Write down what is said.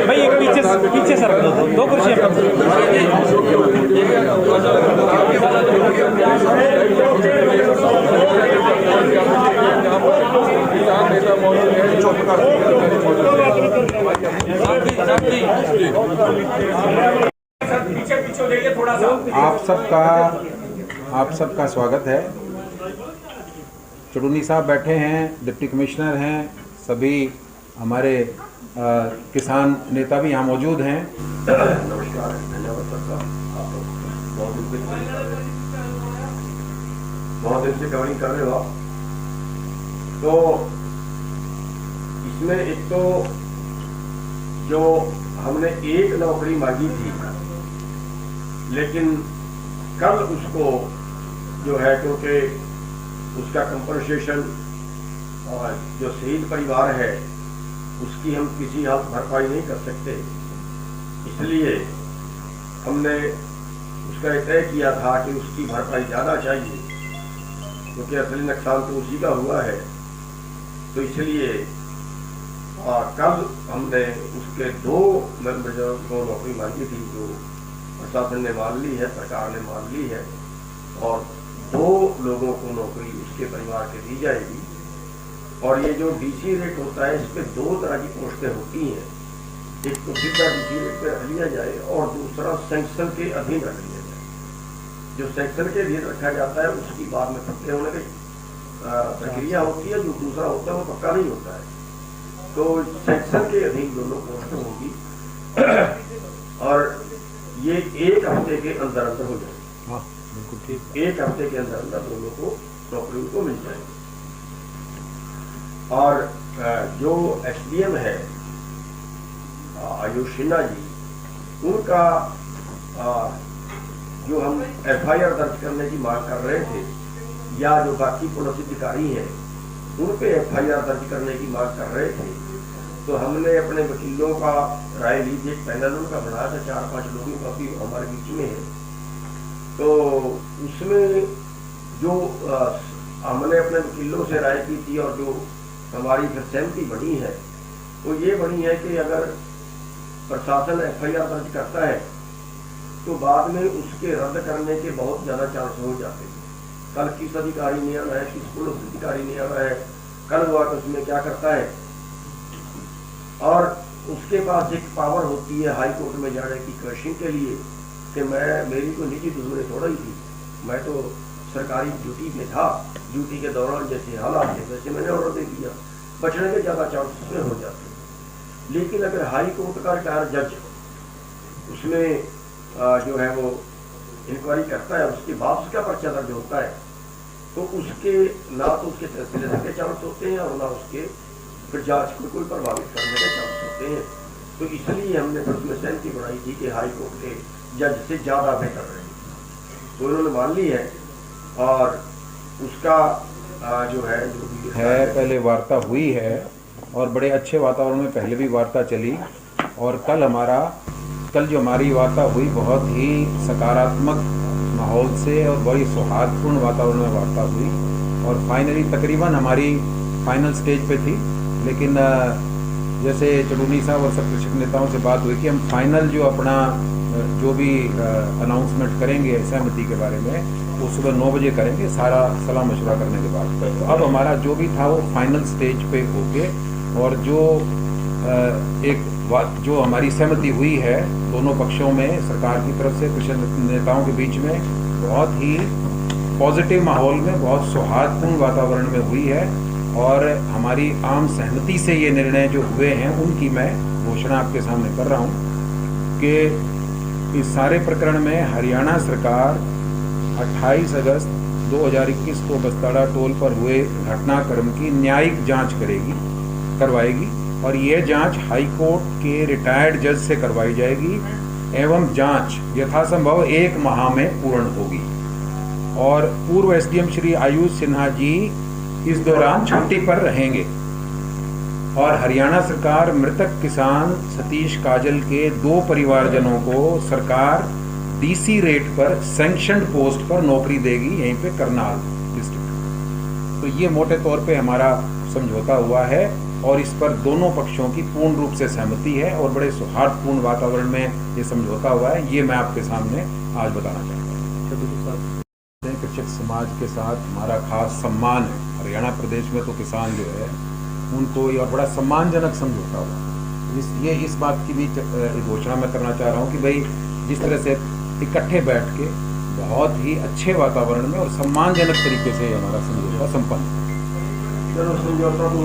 भाई एक पीछे सर दो कुर्सियां आप सबका स्वागत है। चुड़ूनी साहब बैठे हैं, डिप्टी कमिश्नर हैं, सभी हमारे किसान नेता भी यहाँ मौजूद हैं। नमस्कार, धन्यवाद सबका। आप बहुत दिन से कवरिंग कर रहे हो आप। तो इसमें एक तो जो हमने एक नौकरी मांगी थी, लेकिन कल उसको जो है, क्योंकि उसका कंपनसेशन जो शहीद परिवार है उसकी हम किसी हालत भरपाई नहीं कर सकते, इसलिए हमने उसका तय किया था कि उसकी भरपाई ज़्यादा चाहिए, क्योंकि असली नुकसान तो उसी का हुआ है। तो इसलिए कल हमने उसके 2 मेंबर को नौकरी मांगी थी, जो प्रशासन ने मान ली है, सरकार ने मान ली है, और 2 लोगों को नौकरी उसके परिवार के दी जाएगी। और ये जो डीसी रेट होता है, इस पे 2 तरह की पोस्टें होती हैं। एक तो सीधा डीसी रेट पे रख लिया जाए और दूसरा सैंक्शन के अधीन रख लिया जाए। जो सैंक्शन के अधीन रखा जाता है उसकी बाद में पक्के होने की प्रक्रिया होती है, जो दूसरा होता है वो पक्का नहीं होता है। तो सैंक्शन के अधीन दोनों पोस्टें होगी और ये 1 हफ्ते के अंदर अंदर हो जाएगी। हाँ, बिल्कुल ठीक। 1 हफ्ते के अंदर अंदर दोनों को नौकरी को मिल जाएगी। और जो एसडीएम है आयुष सिन्हा जी, उनका जो हम एफआईआर दर्ज करने की मांग कर रहे थे, या जो बाकी पुलिस अधिकारी हैं उन पे एफआईआर दर्ज करने की मांग कर रहे थे, तो हमने अपने वकीलों का राय ली थी। एक पैनल उनका बनाया था, 4-5 लोगों का भी हमारे बीच में है। तो उसमें जो हमने अपने वकीलों से राय की थी और जो हमारी फिर सहमति बनी है, वो ये बनी है कि अगर प्रशासन एफआईआर दर्ज करता है तो बाद में उसके रद्द करने के बहुत ज़्यादा चांस हो जाते हैं। कल किस अधिकारी ने आना है, किस पुलिस अधिकारी ने आना है, कल वो आकर उसमें क्या करता है, और उसके पास एक पावर होती है हाई कोर्ट में जाने की क्वेश्चन के लिए कि मेरी कोई निजी दुश्मनी थोड़ा ही थी, मैं तो सरकारी ड्यूटी में था, ड्यूटी के दौरान जैसे हालात थे वैसे मैंने ऑर्डर दे दिया। बचने के ज़्यादा चांसेस में हो जाते हैं। लेकिन अगर हाई कोर्ट का रिटायर्ड जज उसमें जो है वो इंक्वायरी करता है, उसके बाद उसका पर्चा दर्ज होता है, तो उसके ना तो उसके फैसले देने के चांस होते हैं और ना उसके फिर जांच को कोई प्रभावित करने के चांस होते हैं। तो इसलिए हमने फिर उसमें सहमति बनाई थी कि हाई कोर्ट के जज से ज़्यादा बेहतर रहेगी। तो इन्होंने मान ली है और उसका जो है पहले वार्ता हुई है और बड़े अच्छे वातावरण में पहले भी वार्ता चली, और कल जो हमारी वार्ता हुई बहुत ही सकारात्मक माहौल से और बड़ी सौहार्दपूर्ण वातावरण में वार्ता हुई, और फाइनली तकरीबन हमारी फाइनल स्टेज पे थी। लेकिन जैसे चुड़ूनी साहब और सब कृषक नेताओं से बात हुई कि हम फाइनल जो अपना जो भी अनाउंसमेंट करेंगे सहमति के बारे में, वो सुबह 9 बजे करेंगे, सारा सलाह मशवरा करने के बाद। तो अब हमारा जो भी था वो फाइनल स्टेज पे होके, और जो हमारी सहमति हुई है दोनों पक्षों में, सरकार की तरफ से कृषक नेताओं के बीच में, बहुत ही पॉजिटिव माहौल में, बहुत सौहार्दपूर्ण वातावरण में हुई है। और हमारी आम सहमति से ये निर्णय जो हुए हैं उनकी मैं घोषणा आपके सामने कर रहा हूँ कि इस सारे प्रकरण में हरियाणा सरकार 28 अगस्त 2021 को बस्ताड़ा टोल पर हुए घटनाक्रम की न्यायिक जांच करवाएगी, और यह जांच हाई कोर्ट के रिटायर्ड जज से करवाई जाएगी, एवं जांच यथासंभव 1 माह में पूर्ण होगी। और पूर्व एसडीएम श्री आयुष सिन्हा जी इस दौरान छुट्टी पर रहेंगे, और हरियाणा सरकार मृतक किसान सतीश काजल के 2 परिवारजनों को सरकार डीसी रेट पर सैंक्शनड पोस्ट पर नौकरी देगी यहीं पे करनाल डिस्ट्रिक्ट। तो ये मोटे तौर पे हमारा समझौता हुआ है और इस पर दोनों पक्षों की पूर्ण रूप से सहमति है और बड़े सौहार्दपूर्ण वातावरण में ये समझौता हुआ है। ये मैं आपके सामने आज बताना चाहता हूँ। कृषक समाज के साथ हमारा खास सम्मान है। हरियाणा प्रदेश में तो किसान जो है उनको ये और बड़ा सम्मानजनक समझौता हुआ। इस बात की भी घोषणा मैं करना चाह रहा हूँ कि भाई जिस तरह से इकट्ठे बैठ के बहुत ही अच्छे वातावरण में और सम्मानजनक तरीके से हमारा समझौता संपन्न। चलो समझौता तो